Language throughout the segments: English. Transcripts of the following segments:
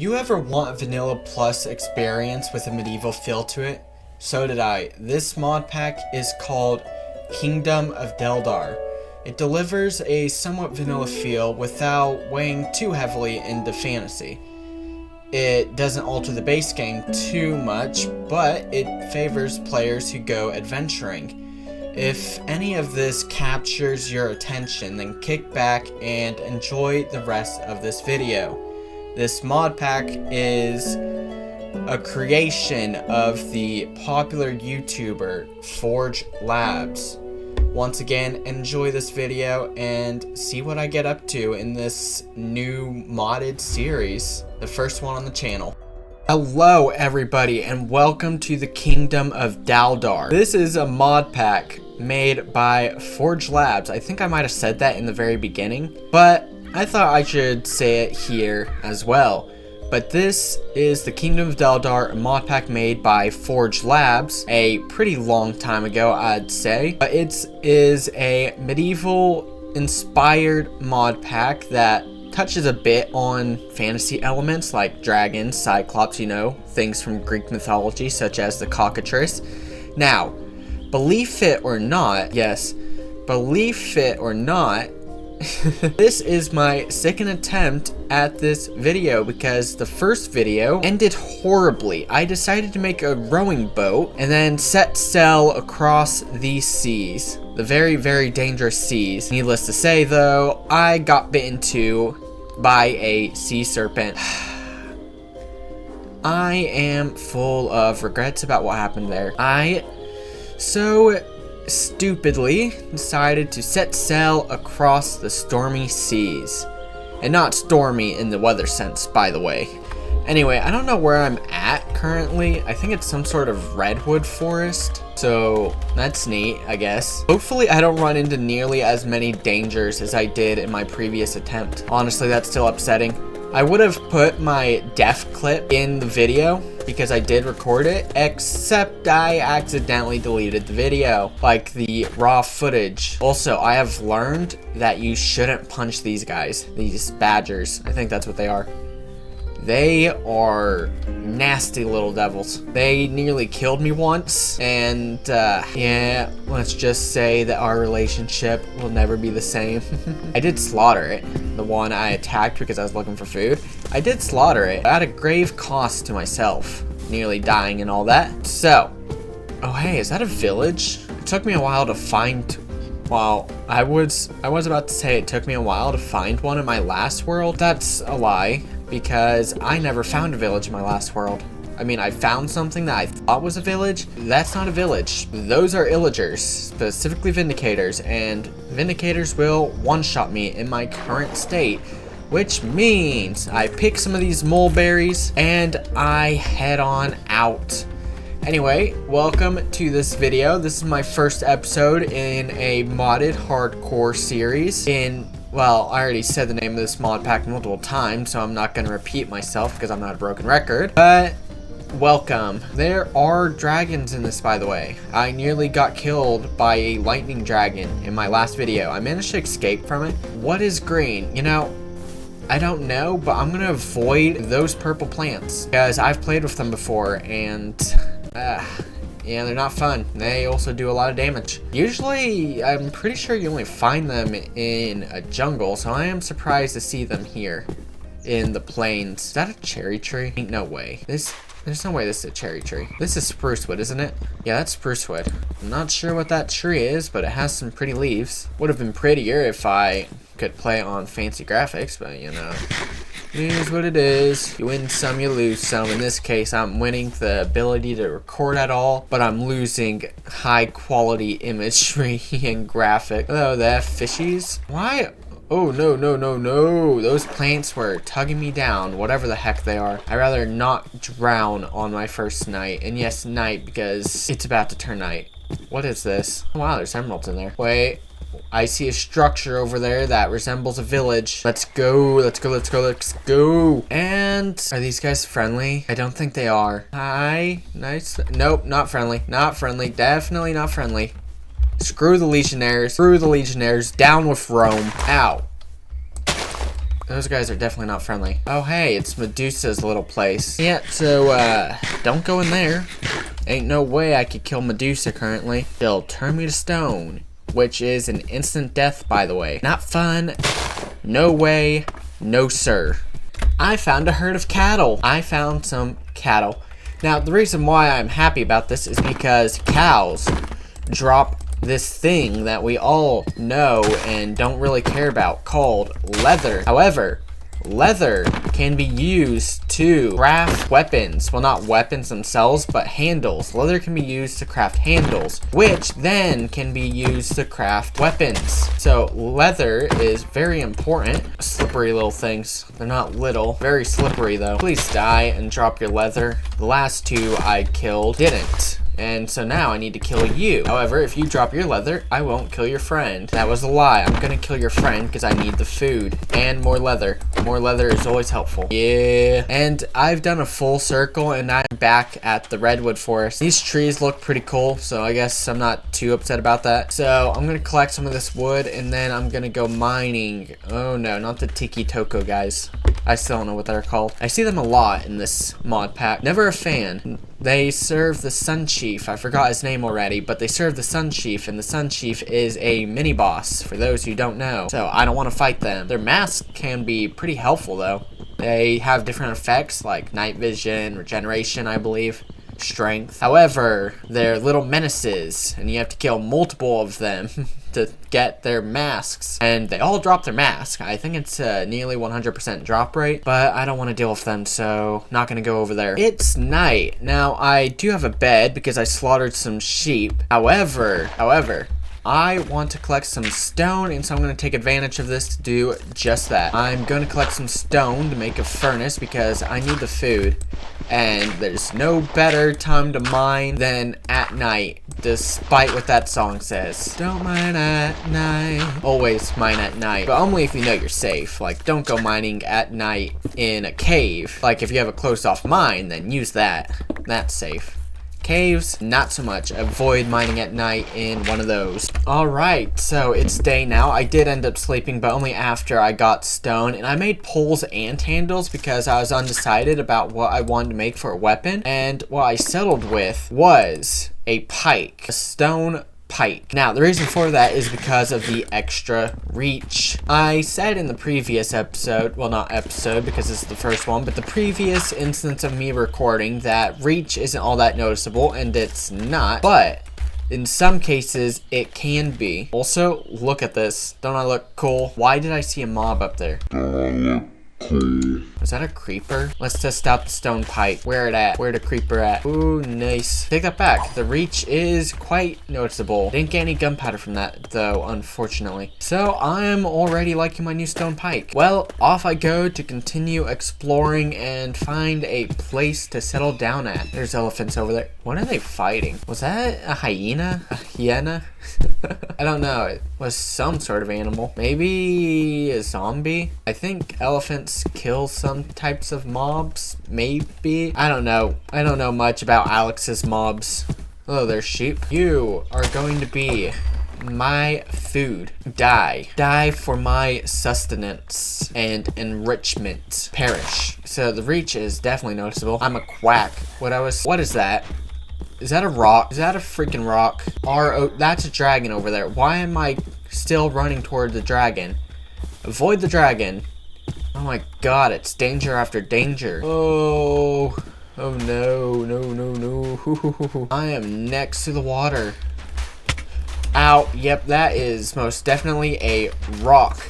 You ever want a vanilla plus experience with a medieval feel to it? So did I. This mod pack is called Kingdom of Daldar. It delivers a somewhat vanilla feel without weighing too heavily into fantasy. It doesn't alter the base game too much, but it favors players who go adventuring. If any of this captures your attention, then kick back and enjoy the rest of this video. This mod pack is a creation of the popular YouTuber ForgeLabs. Once again, enjoy this video and see what I get up to in this new modded series, the first one on the channel. Hello everybody and welcome to the Kingdom of Daldar. This is a mod pack made by ForgeLabs. I think I might have said that in the very beginning, but I thought I should say it here as well. But this is the Kingdom of Daldar, a mod pack made by ForgeLabs a pretty long time ago, I'd say. But it is a medieval inspired mod pack that touches a bit on fantasy elements like dragons, cyclops, you know, things from Greek mythology such as the cockatrice. Now, believe it or not, yes, believe it or not, this is my second attempt at this video because the first video ended horribly. I decided to make a rowing boat and then set sail across these seas. The very, very dangerous seas. Needless to say though, I got bitten too by a sea serpent. I am full of regrets about what happened there. I so stupidly decided to set sail across the stormy seas. And not stormy in the weather sense, by the way. Anyway, I don't know where I'm at currently. I think it's some sort of redwood forest. So that's neat, I guess. Hopefully I don't run into nearly as many dangers as I did in my previous attempt. Honestly, that's still upsetting. I would have put my death clip in the video because I did record it, except I accidentally deleted the video, like the raw footage. Also, I have learned that you shouldn't punch these guys, these badgers. I think that's what they are. They are nasty little devils. They nearly killed me once, and yeah, let's just say that our relationship will never be the same. I did slaughter it, the one I attacked because I was looking for food. I did slaughter it at a grave cost to myself, nearly dying and all that. So, oh hey, is that a village? It took me a while to find. Well, I was about to say it took me a while to find one in my last world. That's a lie, because I never found a village in my last world. I mean, I found something that I thought was a village. That's not a village. Those are illagers, specifically vindicators, and vindicators will one-shot me in my current state, which means I pick some of these mulberries and I head on out. Anyway, welcome to this video. This is my first episode in a modded hardcore series well, I already said the name of this mod pack multiple times, so I'm not going to repeat myself because I'm not a broken record. But welcome. There are dragons in this, by the way. I nearly got killed by a lightning dragon in my last video. I managed to escape from it. What is green? You know, I don't know, but I'm going to avoid those purple plants because I've played with them before and yeah, they're not fun. They also do a lot of damage. Usually, I'm pretty sure you only find them in a jungle, so I am surprised to see them here in the plains. Is that a cherry tree? Ain't no way. There's no way this is a cherry tree. This is spruce wood, isn't it? Yeah, that's spruce wood. I'm not sure what that tree is, but it has some pretty leaves. Would have been prettier if I could play on fancy graphics, but you know. Here's what it is. You win some, you lose some. In this case, I'm winning the ability to record at all, but I'm losing high quality imagery and graphic. Hello there, fishies. Why? Oh, no, no, no, no. Those plants were tugging me down, whatever the heck they are. I'd rather not drown on my first night. And yes, night, because it's about to turn night. What is this? Oh, wow, there's emeralds in there. Wait. I see a structure over there that resembles a village. Let's go, let's go, let's go, let's go. And are these guys friendly? I don't think they are. Hi, nice. Nope, not friendly, not friendly, definitely not friendly. Screw the legionnaires, down with Rome. Ow. Those guys are definitely not friendly. Oh, hey, it's Medusa's little place. Yeah, so, don't go in there. Ain't no way I could kill Medusa currently. She'll turn me to stone, which is an instant death, by the way. Not fun. No way. No, sir. I found a herd of cattle. I found some cattle. Now, the reason why I'm happy about this is because cows drop this thing that we all know and don't really care about called leather. However, leather can be used to craft weapons. Well, not weapons themselves, but handles. Leather can be used to craft handles, which then can be used to craft weapons. So leather is very important. Slippery little things. They're not little. Very slippery though. Please die and drop your leather. The last two I killed didn't. And so now I need to kill you. However, if you drop your leather, I won't kill your friend. That was a lie. I'm gonna kill your friend because I need the food and more leather. More leather is always helpful. Yeah. And I've done a full circle and I'm back at the redwood forest. These trees look pretty cool, so I guess I'm not too upset about that. So I'm gonna collect some of this wood and then I'm gonna go mining. Oh no, not the Tiki Toko guys. I still don't know what they're called. I see them a lot in this mod pack. Never a fan. They serve the Sun Chief. I forgot his name already, but they serve the Sun Chief, and the Sun Chief is a mini-boss, for those who don't know. So I don't want to fight them. Their masks can be pretty helpful, though. They have different effects, like night vision, regeneration, I believe, strength. However, they're little menaces, and you have to kill multiple of them to get their masks, and they all drop their mask. I think it's a nearly 100% drop rate, but I don't want to deal with them, so not gonna go over there. It's night. Now, I do have a bed because I slaughtered some sheep. However, I want to collect some stone, and so I'm going to take advantage of this to do just that. I'm going to collect some stone to make a furnace because I need the food. And there's no better time to mine than at night, despite what that song says. Don't mine at night. Always mine at night, but only if you know you're safe. Like, don't go mining at night in a cave. Like, if you have a closed off mine, then use that. That's safe. Caves, not so much. Avoid mining at night in one of those. Alright, so it's day now. I did end up sleeping, but only after I got stone. And I made poles and handles because I was undecided about what I wanted to make for a weapon. And what I settled with was a pike. A stone pike. Now, the reason for that is because of the extra reach. I said in the previous episode, well, not episode because this is the first one, but the previous instance of me recording that reach isn't all that noticeable, and it's not, but in some cases it can be. Also, look at this. Don't I look cool? Why did I see a mob up there? Cool. Is that a creeper? Let's test out the stone pipe. Where it at? Where the creeper at? Ooh, nice. Take that back. The reach is quite noticeable. Didn't get any gunpowder from that, though, unfortunately. So, I'm already liking my new stone pike. Well, off I go to continue exploring and find a place to settle down at. There's elephants over there. What are they fighting? Was that a hyena? A hyena? I don't know. It was some sort of animal. Maybe a zombie? I think elephants kill some types of mobs. Maybe. I don't know. I don't know much about Alex's mobs. Hello there, sheep. You are going to be my food. Die. Die for my sustenance and enrichment. Perish. So the reach is definitely noticeable. I'm a quack. What is that? Is that a rock? Is that a freaking rock? That's a dragon over there. Why am I still running toward the dragon? Avoid the dragon. Oh my god, it's danger after danger. Oh no, no. I am next to the water. Ow, yep, that is most definitely a rock.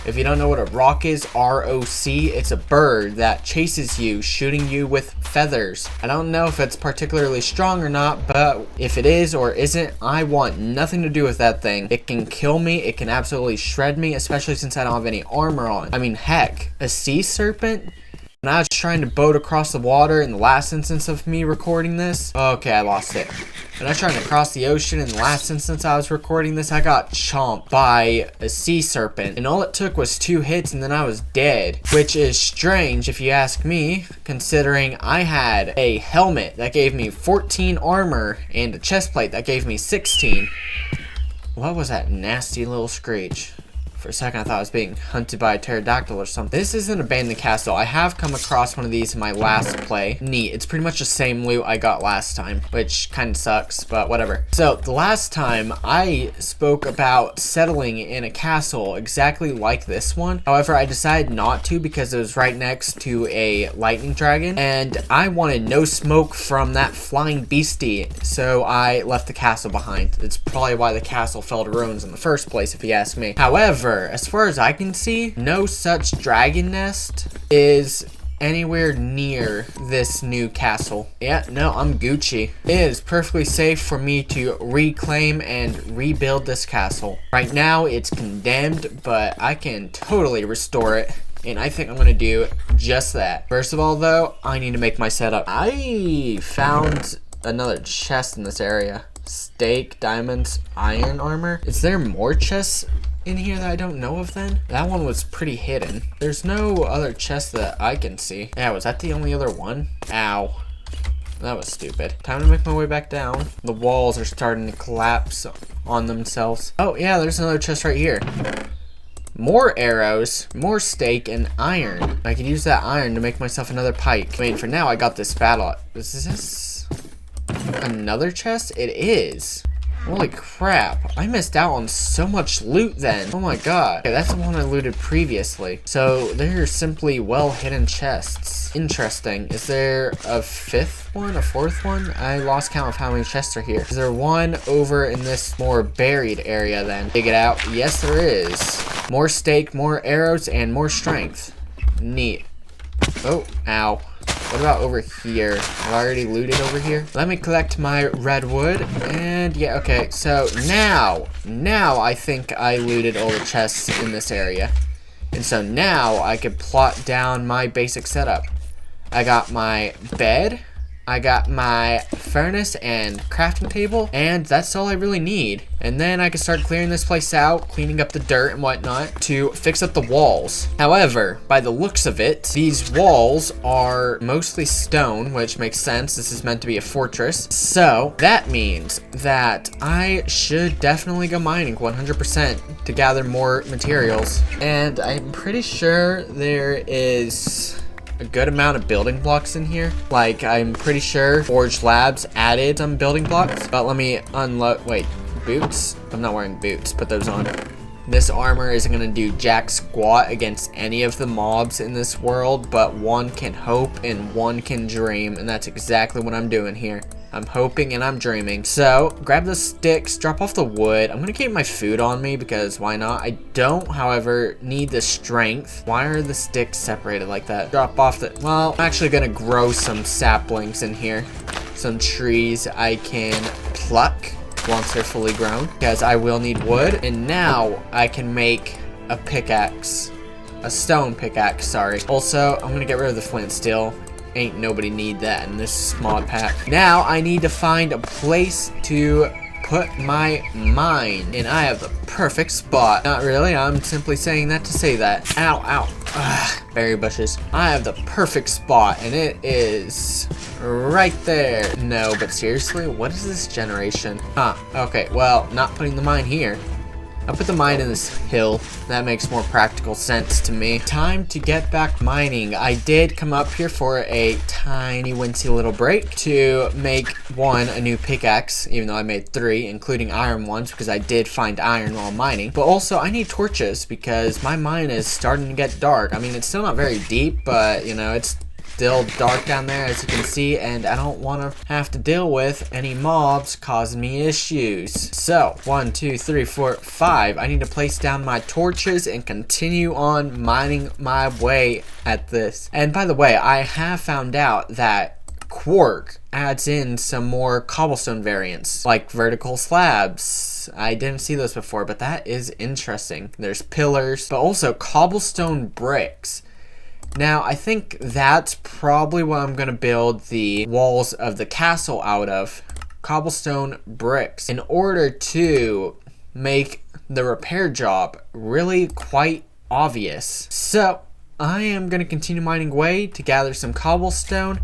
If you don't know what a rock is, R-O-C, it's a bird that chases you, shooting you with feathers. I don't know if it's particularly strong or not, but if it is or isn't, I want nothing to do with that thing. It can kill me, it can absolutely shred me, especially since I don't have any armor on. I mean, heck, a sea serpent? When I was trying to boat across the water in the last instance of me recording this, okay, I lost it. When I was trying to cross the ocean in the last instance I was recording this, I got chomped by a sea serpent. And all it took was 2 hits and then I was dead. Which is strange if you ask me, considering I had a helmet that gave me 14 armor and a chest plate that gave me 16. What was that nasty little screech? For a second, I thought I was being hunted by a pterodactyl or something. This is an abandoned castle. I have come across one of these in my last play. Neat. It's pretty much the same loot I got last time, which kind of sucks, but whatever. So, the last time I spoke about settling in a castle exactly like this one. However, I decided not to because it was right next to a lightning dragon, and I wanted no smoke from that flying beastie, so I left the castle behind. It's probably why the castle fell to ruins in the first place, if you ask me. However, as far as I can see, no such dragon nest is anywhere near this new castle. Yeah, no, I'm Gucci. It is perfectly safe for me to reclaim and rebuild this castle. Right now, it's condemned, but I can totally restore it. And I think I'm going to do just that. First of all, though, I need to make my setup. I found another chest in this area. Steak, diamonds, iron armor. Is there more chests in here that I don't know of then? That one was pretty hidden. There's no other chest that I can see. Yeah, was that the only other one? Ow. That was stupid. Time to make my way back down. The walls are starting to collapse on themselves. Oh, yeah, there's another chest right here. More arrows, more steak, and iron. I could use that iron to make myself another pike. Wait, for now, I got this battle. Is this another chest? It is. Holy crap. I missed out on so much loot then. Oh my god. Okay, that's the one I looted previously. So, they're simply well-hidden chests. Interesting. Is there a fifth one? A fourth one? I lost count of how many chests are here. Is there one over in this more buried area then? Dig it out. Yes, there is. More steak, more arrows, and more strength. Neat. Oh, ow. What about over here? Have I already looted over here? Let me collect my redwood. And yeah, okay. So now I think I looted all the chests in this area. And so now I could plot down my basic setup. I got my bed. I got my furnace and crafting table, and that's all I really need. And then I can start clearing this place out, cleaning up the dirt and whatnot to fix up the walls. However, by the looks of it, these walls are mostly stone, which makes sense. This is meant to be a fortress. So that means that I should definitely go mining 100% to gather more materials. And I'm pretty sure there is a good amount of building blocks in here. Like, I'm pretty sure ForgeLabs added some building blocks. But let me unload. Wait, boots? I'm not wearing boots. Put those on. This armor isn't gonna do jack squat against any of the mobs in this world, but one can hope and one can dream, and that's exactly what I'm doing here. I'm hoping and I'm dreaming. So, grab the sticks, drop off the wood. I'm gonna keep my food on me because why not? I don't, however, need the strength. Why are the sticks separated like that? Drop off the, well, I'm actually gonna grow some saplings in here. Some trees I can pluck once they're fully grown, because I will need wood. And now I can make a pickaxe. A stone pickaxe, sorry. Also, I'm gonna get rid of the flint steel. Ain't nobody need that in this mod pack. Now I need to find a place to put my mine, and I have the perfect spot. Not really, I'm simply saying that to say that. Ow, ow. Ugh, berry bushes. I have the perfect spot, and it is right there. No, but seriously, what is this generation? Huh, okay, well, not putting the mine here. I'll put the mine in this hill. That makes more practical sense to me. Time to get back mining. I did come up here for a tiny wincy little break to make a new pickaxe, even though I made 3, including iron ones, because I did find iron while mining. But also, I need torches because my mine is starting to get dark. I mean, it's still not very deep, but, you know, it's still dark down there, as you can see, and I don't want to have to deal with any mobs causing me issues. So, 1, 2, 3, 4, 5. I need to place down my torches and continue on mining my way at this. And by the way, I have found out that Quark adds in some more cobblestone variants, like vertical slabs. I didn't see those before, but that is interesting. There's pillars, but also cobblestone bricks. Now, I think that's probably what I'm going to build the walls of the castle out of. Cobblestone bricks. In order to make the repair job really quite obvious. So, I am going to continue mining away to gather some cobblestone.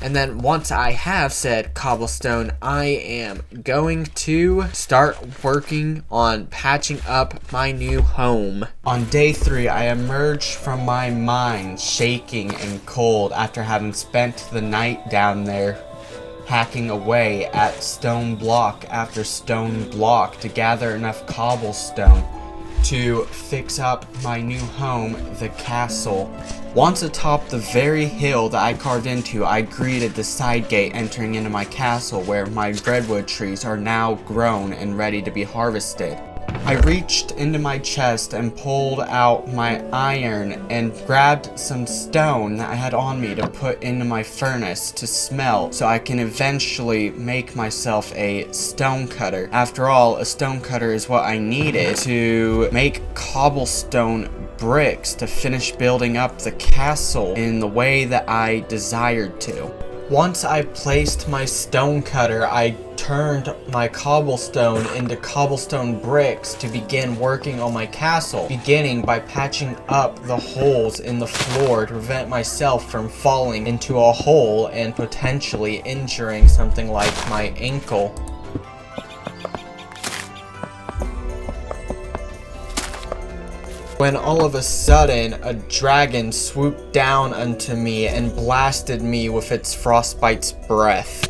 And then once I have said cobblestone, I am going to start working on patching up my new home. On day 3, I emerged from my mine shaking and cold after having spent the night down there hacking away at stone block after stone block to gather enough cobblestone to fix up my new home, the castle. Once atop the very hill that I carved into, I greeted the side gate entering into my castle where my redwood trees are now grown and ready to be harvested. I reached into my chest and pulled out my iron and grabbed some stone that I had on me to put into my furnace to smelt so I can eventually make myself a stone cutter. After all, a stone cutter is what I needed to make cobblestone bricks to finish building up the castle in the way that I desired to. Once I placed my stone cutter, I turned my cobblestone into cobblestone bricks to begin working on my castle, beginning by patching up the holes in the floor to prevent myself from falling into a hole and potentially injuring something like my ankle. When all of a sudden, a dragon swooped down unto me and blasted me with its frostbite's breath.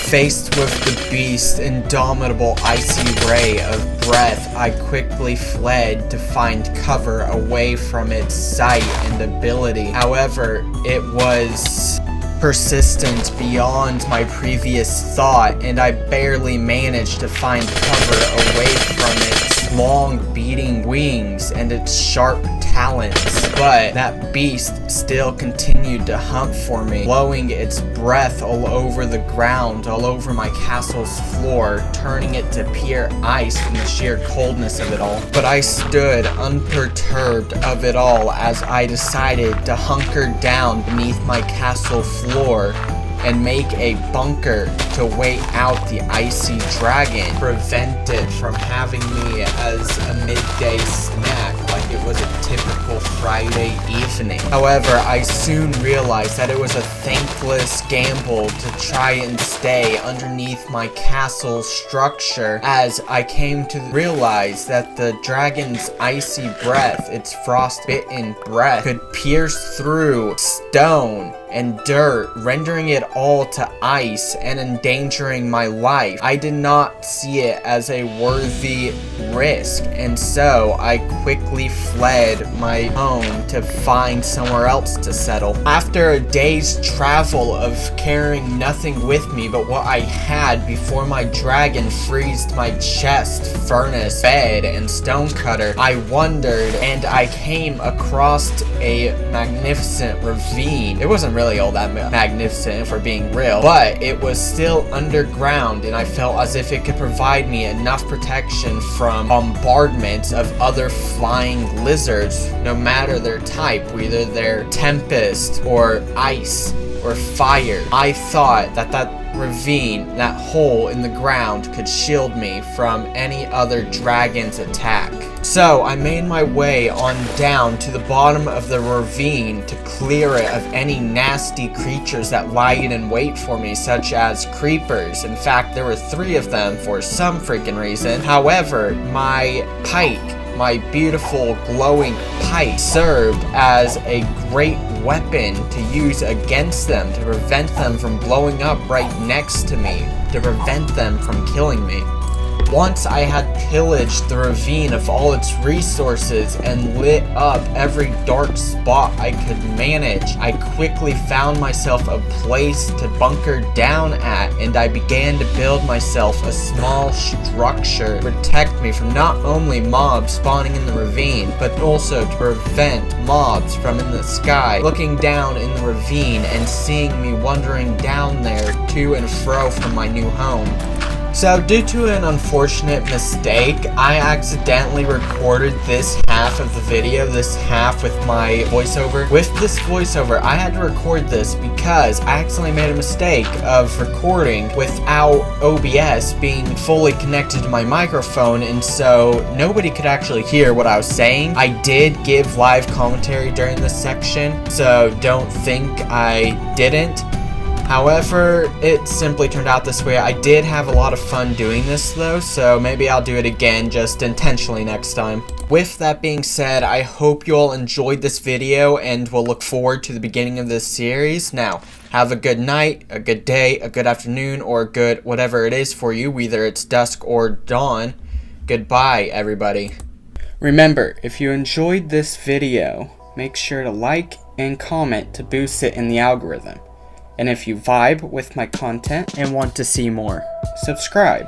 Faced with the beast's indomitable icy ray of breath, I quickly fled to find cover away from its sight and ability. However, it was persistent beyond my previous thought, and I barely managed to find cover away from its long beating wings and its sharp talons. But that beast still continued to hunt for me, blowing its breath all over the ground, all over my castle's floor, turning it to pure ice from the sheer coldness of it all. But I stood unperturbed of it all as I decided to hunker down beneath my castle floor and make a bunker to wait out the icy dragon, prevent it from having me as a midday snack like it was a typical Friday evening. However, I soon realized that it was a thankless gamble to try and stay underneath my castle structure, as I came to realize that the dragon's icy breath, its frostbitten breath, could pierce through stone and dirt, rendering it all to ice and endangering my life. I did not see it as a worthy risk, and so I quickly fled my home to find somewhere else to settle. After a day's travel of carrying nothing with me but what I had before my dragon freezed my chest, furnace, bed, and stone cutter, I wandered and I came across a magnificent ravine. It wasn't really all that magnificent if we're being real, but it was still underground, and I felt as if it could provide me enough protection from bombardments of other flying lizards, no matter their type, whether they're tempest or ice or fire. I thought that ravine, that hole in the ground, could shield me from any other dragon's attack. So I made my way on down to the bottom of the ravine to clear it of any nasty creatures that lied in wait for me, such as creepers. In fact, there were 3 of them for some freaking reason. However, my pike, my beautiful glowing pike, served as a great weapon to use against them, to prevent them from blowing up right next to me, to prevent them from killing me. Once I had pillaged the ravine of all its resources and lit up every dark spot I could manage, I quickly found myself a place to bunker down at, and I began to build myself a small structure to protect me from not only mobs spawning in the ravine, but also to prevent mobs from in the sky looking down in the ravine and seeing me wandering down there to and fro from my new home. So due to an unfortunate mistake, I accidentally recorded this half of the video, this half with my voiceover. With this voiceover, I had to record this because I accidentally made a mistake of recording without OBS being fully connected to my microphone, and so nobody could actually hear what I was saying. I did give live commentary during this section, so don't think I didn't. However, it simply turned out this way. I did have a lot of fun doing this though, so maybe I'll do it again just intentionally next time. With that being said, I hope you all enjoyed this video and will look forward to the beginning of this series. Now, have a good night, a good day, a good afternoon, or a good whatever it is for you, whether it's dusk or dawn. Goodbye, everybody. Remember, if you enjoyed this video, make sure to like and comment to boost it in the algorithm. And if you vibe with my content and want to see more, subscribe.